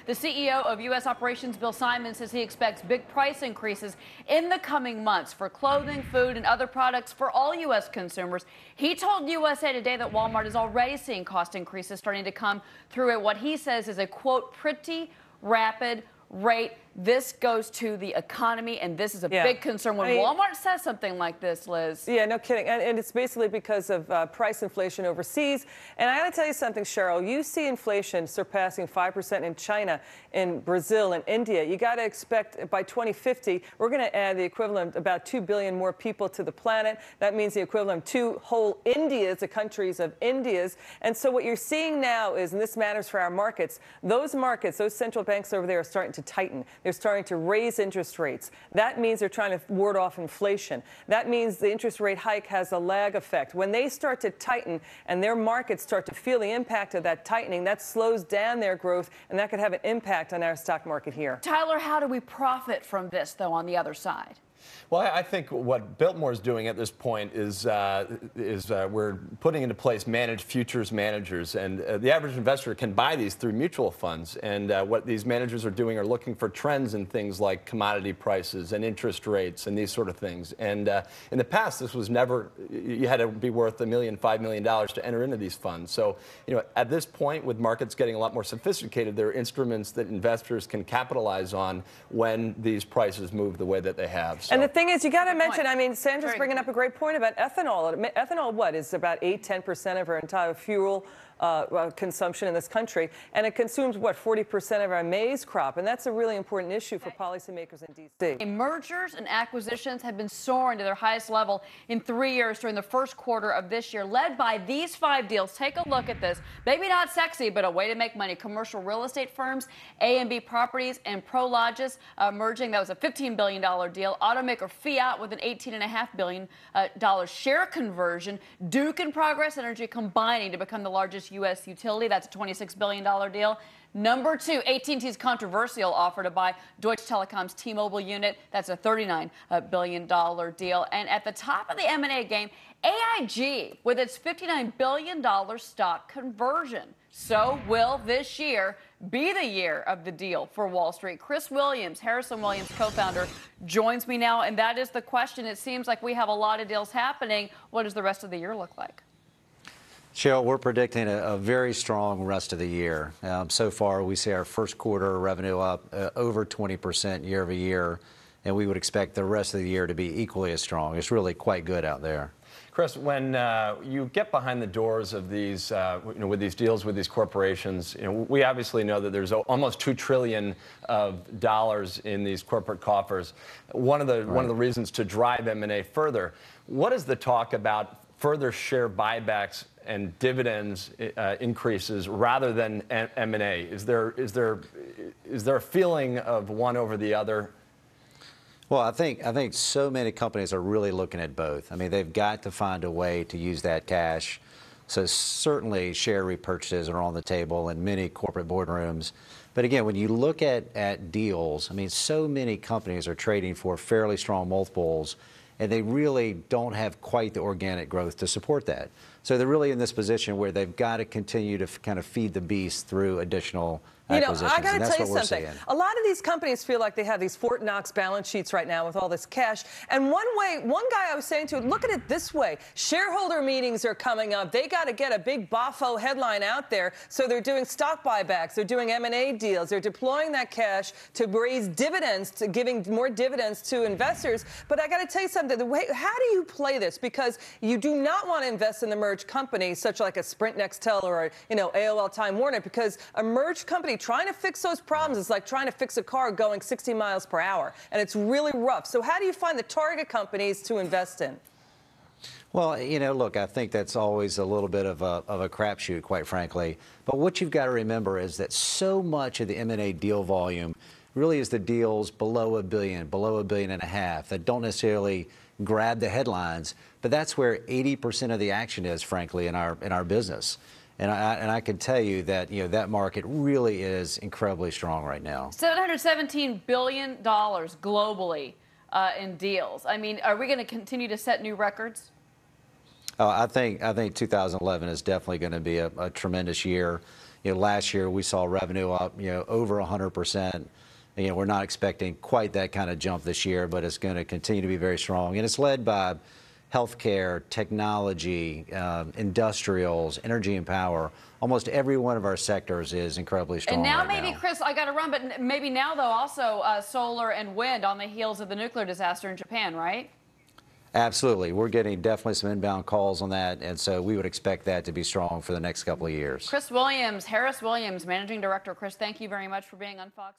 The CEO of U.S. Operations, Bill Simon, says he expects big price increases in the coming months for clothing, food, and other products for all U.S. consumers. He told USA Today that Walmart is already seeing cost increases starting to come through at what he says is a, quote, pretty rapid rate. This goes to the economy, and this is a big concern when Walmart says something like this, Liz. Yeah, no kidding. And it's basically because of price inflation overseas. And I got to tell you something, Cheryl. You see inflation surpassing 5% in China, in Brazil, and India. You got to expect by 2050, we're going to add the equivalent of about 2 billion more people to the planet. That means the equivalent of 2 whole Indias, the countries of Indias. And so what you're seeing now is, and this matters for our markets, those central banks over there are starting to tighten. They're starting to raise interest rates. That means they're trying to ward off inflation. That means the interest rate hike has a lag effect. When they start to tighten and their markets start to feel the impact of that tightening, that slows down their growth, and that could have an impact on our stock market here. Tyler, how do we profit from this, though, on the other side? Well, I think what Biltmore is doing at this point is we're putting into place managed futures managers, and the average investor can buy these through mutual funds. And what these managers are doing are looking for trends in things like commodity prices and interest rates and these sort of things. And in the past, this was never, you had to be worth $1 million, $5 million to enter into these funds. So, at this point, with markets getting a lot more sophisticated, there are instruments that investors can capitalize on when these prices move the way that they have. So. And the thing is, you got to mention, I mean, Sandra's bringing up a great point about ethanol. Ethanol, what, is about 8–10% of our entire fuel consumption in this country, and it consumes, what, 40% of our maize crop, and that's a really important issue for policymakers in D.C. Mergers and acquisitions have been soaring to their highest level in 3 years during the first quarter of this year, led by these 5 deals. Take a look at this. Maybe not sexy, but a way to make money. Commercial real estate firms, A&B Properties, and Prologis merging. That was a $15 billion deal. Automaker Fiat with an $18.5 billion share conversion. Duke and Progress Energy combining to become the largest U.S. utility. That's a $26 billion deal. Number 2, AT&T's controversial offer to buy Deutsche Telekom's T-Mobile unit. That's a $39 billion deal. And at the top of the M&A game, AIG with its $59 billion stock conversion. So will this year be the year of the deal for Wall Street? Chris Williams, Harrison Williams co-founder, joins me now. And that is the question. It seems like we have a lot of deals happening. What does the rest of the year look like? Cheryl, we're predicting a very strong rest of the year. So far, we see our first quarter revenue up over 20% year over year, and we would expect the rest of the year to be equally as strong. It's really quite good out there. Chris, when you get behind the doors of these, with these deals with these corporations, we obviously know that there's almost $2 trillion in these corporate coffers. One of the reasons to drive M&A further. What is the talk about further share buybacks and dividends increases rather than M&A? Is there a feeling of one over the other? Well, I think so many companies are really looking at both. I mean, they've got to find a way to use that cash. So certainly share repurchases are on the table in many corporate boardrooms. But again, when you look at deals, I mean, so many companies are trading for fairly strong multiples, and they really don't have quite the organic growth to support that. So they're really in this position where they've got to continue to kind of feed the beast through additional acquisitions. I got to tell you something. Seeing. A lot of these companies feel like they have these Fort Knox balance sheets right now with all this cash. And one guy I was saying to, look at it this way. Shareholder meetings are coming up. They got to get a big boffo headline out there. So they're doing stock buybacks. They're doing M&A deals. They're deploying that cash to raise dividends, to giving more dividends to investors. But I got to tell you something. How do you play this? Because you do not want to invest in the merged company, such like a Sprint Nextel or AOL Time Warner, because a merged company trying to fix those problems is like trying to fix a car going 60 miles per hour, and it's really rough. So how do you find the target companies to invest in? Well, look, I think that's always a little bit of a crapshoot, quite frankly. But what you've got to remember is that so much of the M&A deal volume really is the deals below $1 billion, below $1.5 billion, that don't necessarily grab the headlines. But that's where 80% of the action is, frankly, in our business. And I can tell you that that market really is incredibly strong right now. $717 billion globally in deals. I mean, are we going to continue to set new records? I think 2011 is definitely going to be a tremendous year. last year we saw revenue up, over 100%. We're not expecting quite that kind of jump this year, but it's going to continue to be very strong. And it's led by healthcare, technology, industrials, energy and power. Almost every one of our sectors is incredibly strong. And now right maybe, now. Chris, I got to run, but maybe now, though, also solar and wind on the heels of the nuclear disaster in Japan, right? Absolutely. We're getting definitely some inbound calls on that, and so we would expect that to be strong for the next couple of years. Chris Williams, Harris Williams, Managing Director. Chris, thank you very much for being on Fox.